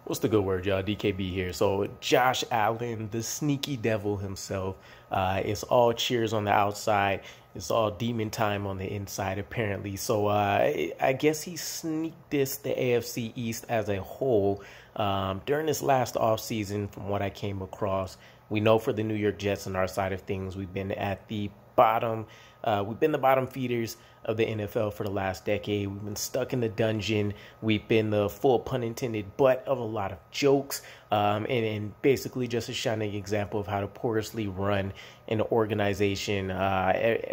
What's the good word, y'all? DKB here. So Josh Allen, the sneaky devil himself, it's all cheers on the outside. It's all demon time on the inside, apparently. So I guess he sneaked this the AFC East as a whole during this last offseason, from what I came across. We know for the New York Jets on our side of things, we've been at the bottom. We've been the bottom feeders of the NFL for the last decade. We've been stuck in the dungeon. We've been the full pun intended butt of a lot of jokes, and basically just a shining example of how to porously run an organization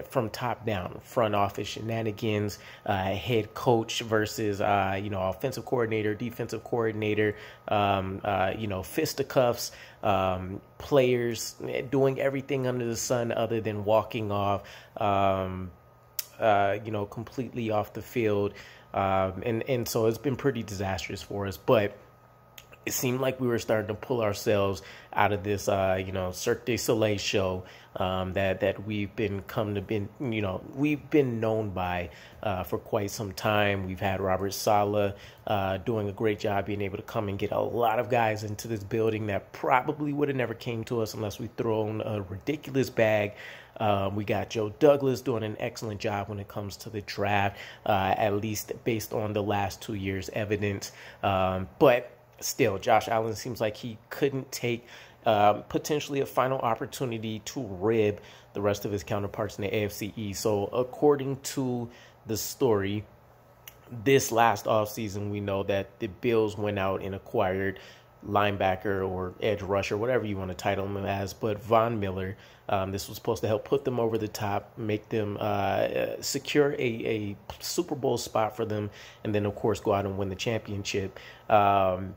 from top down. Front office shenanigans, head coach versus offensive coordinator, defensive coordinator, fisticuffs, players doing everything under the sun other than walking off. Completely off the field. And so it's been pretty disastrous for us. But it seemed like we were starting to pull ourselves out of this, Cirque du Soleil show that we've been we've been known by for quite some time. We've had Robert Saleh doing a great job being able to come and get a lot of guys into this building that probably would have never came to us unless we thrown a ridiculous bag. We got Joe Douglas doing an excellent job when it comes to the draft, at least based on the last 2 years' evidence. But still, Josh Allen seems like he couldn't take potentially a final opportunity to rib the rest of his counterparts in the AFC East. So according to the story, this last offseason, we know that the Bills went out and acquired linebacker or edge rusher, whatever you want to title him as, but Von Miller. This was supposed to help put them over the top, make them secure a Super Bowl spot for them, and then, of course, go out and win the championship. And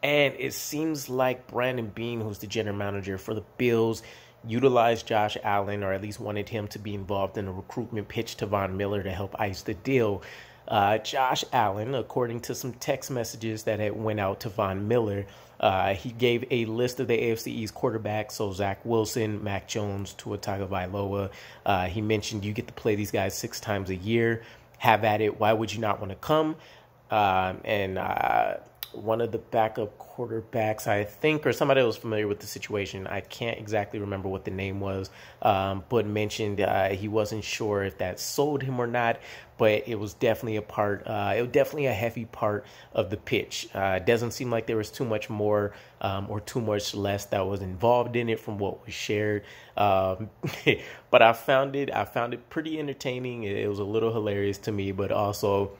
it seems like Brandon Beane, who's the general manager for the Bills, utilized Josh Allen, or at least wanted him to be involved in a recruitment pitch to Von Miller to help ice the deal. Josh Allen, according to some text messages that had went out to Von Miller, he gave a list of the AFC East quarterbacks, so Zach Wilson, Mac Jones, Tua Tagovailoa. He mentioned you get to play these guys 6 times a year. Have at it. Why would you not want to come? And one of the backup quarterbacks, I think, or somebody that was familiar with the situation, I can't exactly remember what the name was, but mentioned he wasn't sure if that sold him or not, but it was definitely it was definitely a heavy part of the pitch. It doesn't seem like there was too much more or too much less that was involved in it from what was shared. But I found it pretty entertaining. It was a little hilarious to me, but also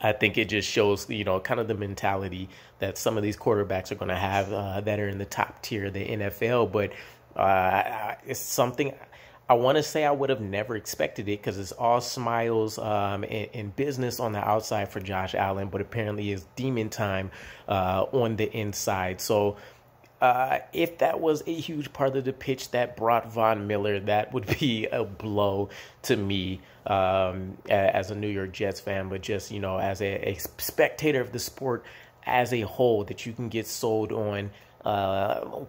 I think it just shows, kind of the mentality that some of these quarterbacks are going to have that are in the top tier of the NFL. But it's something I want to say I would have never expected it, because it's all smiles and business on the outside for Josh Allen, but apparently it's demon time on the inside. So if that was a huge part of the pitch that brought Von Miller, that would be a blow to me as a New York Jets fan, but just, as a spectator of the sport as a whole, that you can get sold on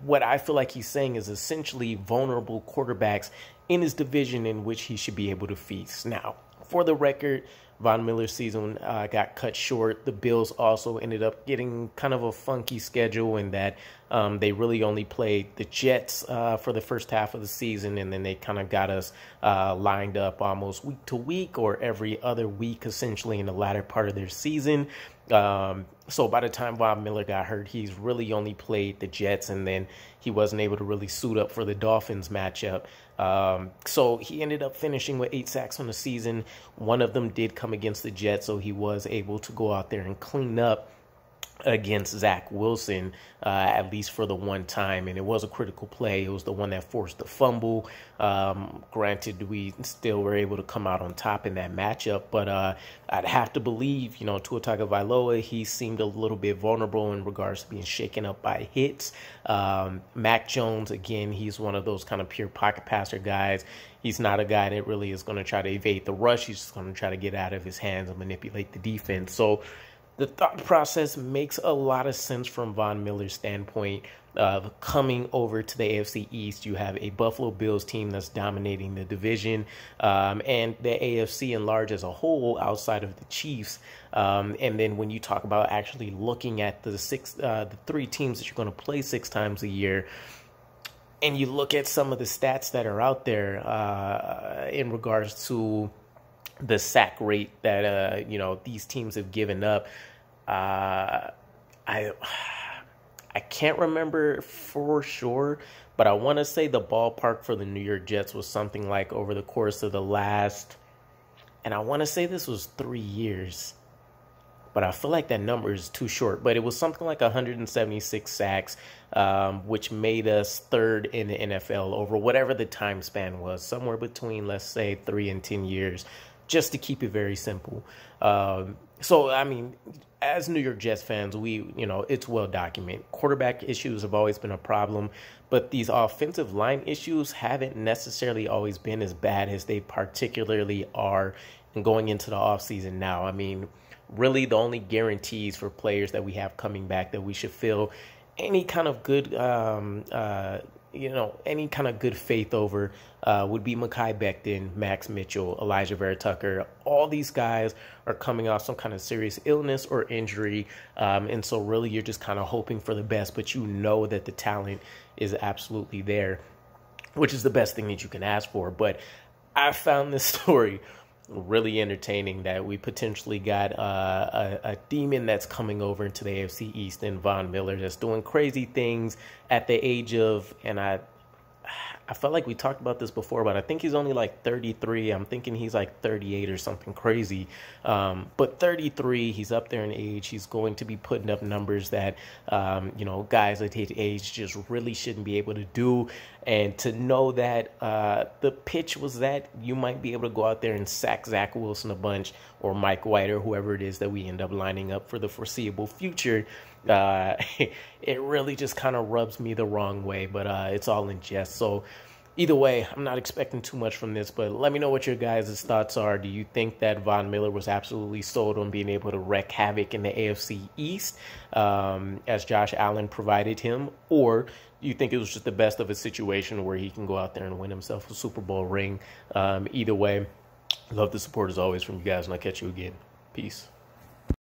what I feel like he's saying is essentially vulnerable quarterbacks in his division in which he should be able to feast. Now, for the record, Von Miller's season got cut short. The Bills also ended up getting kind of a funky schedule in that they really only played the Jets for the first half of the season, and then they kind of got us lined up almost week to week or every other week, essentially, in the latter part of their season. So by the time Von Miller got hurt, he's really only played the Jets, and then he wasn't able to really suit up for the Dolphins matchup. So he ended up finishing with 8 sacks on the season. One of them did come against the Jets, so he was able to go out there and clean up against Zach Wilson, at least for the one time, and it was a critical play. It was the one that forced the fumble. Granted, we still were able to come out on top in that matchup, but I'd have to believe, Tua Tagovailoa, he seemed a little bit vulnerable in regards to being shaken up by hits. Mac Jones, again, he's one of those kind of pure pocket passer guys. He's not a guy that really is going to try to evade the rush. He's just going to try to get out of his hands and manipulate the defense. So the thought process makes a lot of sense from Von Miller's standpoint of coming over to the AFC East. You have a Buffalo Bills team that's dominating the division, and the AFC in large as a whole outside of the Chiefs. And then when you talk about actually looking at the three teams that you're going to play 6 times a year, and you look at some of the stats that are out there in regards to the sack rate that these teams have given up. I can't remember for sure, but I want to say the ballpark for the New York Jets was something like over the course of the last, and I want to say this was 3 years, but I feel like that number is too short. But it was something like 176 sacks, which made us 3rd in the NFL over whatever the time span was, somewhere between, let's say, 3 and 10 years. Just to keep it very simple. So, I mean, as New York Jets fans, it's well documented. Quarterback issues have always been a problem, but these offensive line issues haven't necessarily always been as bad as they particularly are going into the offseason now. I mean, really the only guarantees for players that we have coming back that we should feel any kind of good any kind of good faith over would be Mekhi Becton, Max Mitchell, Elijah Vera Tucker. All these guys are coming off some kind of serious illness or injury. And so really you're just kind of hoping for the best, but you know that the talent is absolutely there, which is the best thing that you can ask for. But I found this story really entertaining that we potentially got a demon that's coming over into the AFC East and Von Miller that's doing crazy things at the age of, and I felt like we talked about this before, but I think he's only like 33. I'm thinking he's like 38 or something crazy. But 33, he's up there in age. He's going to be putting up numbers that, guys at his age just really shouldn't be able to do. And to know that the pitch was that you might be able to go out there and sack Zach Wilson a bunch, or Mike White, or whoever it is that we end up lining up for the foreseeable future, it really just kind of rubs me the wrong way, but it's all in jest. So either way, I'm not expecting too much from this, but let me know what your guys' thoughts are. Do you think that Von Miller was absolutely sold on being able to wreak havoc in the AFC East as Josh Allen provided him, or do you think it was just the best of a situation where he can go out there and win himself a Super Bowl ring? Either way, love the support as always from you guys, and I'll catch you again. Peace.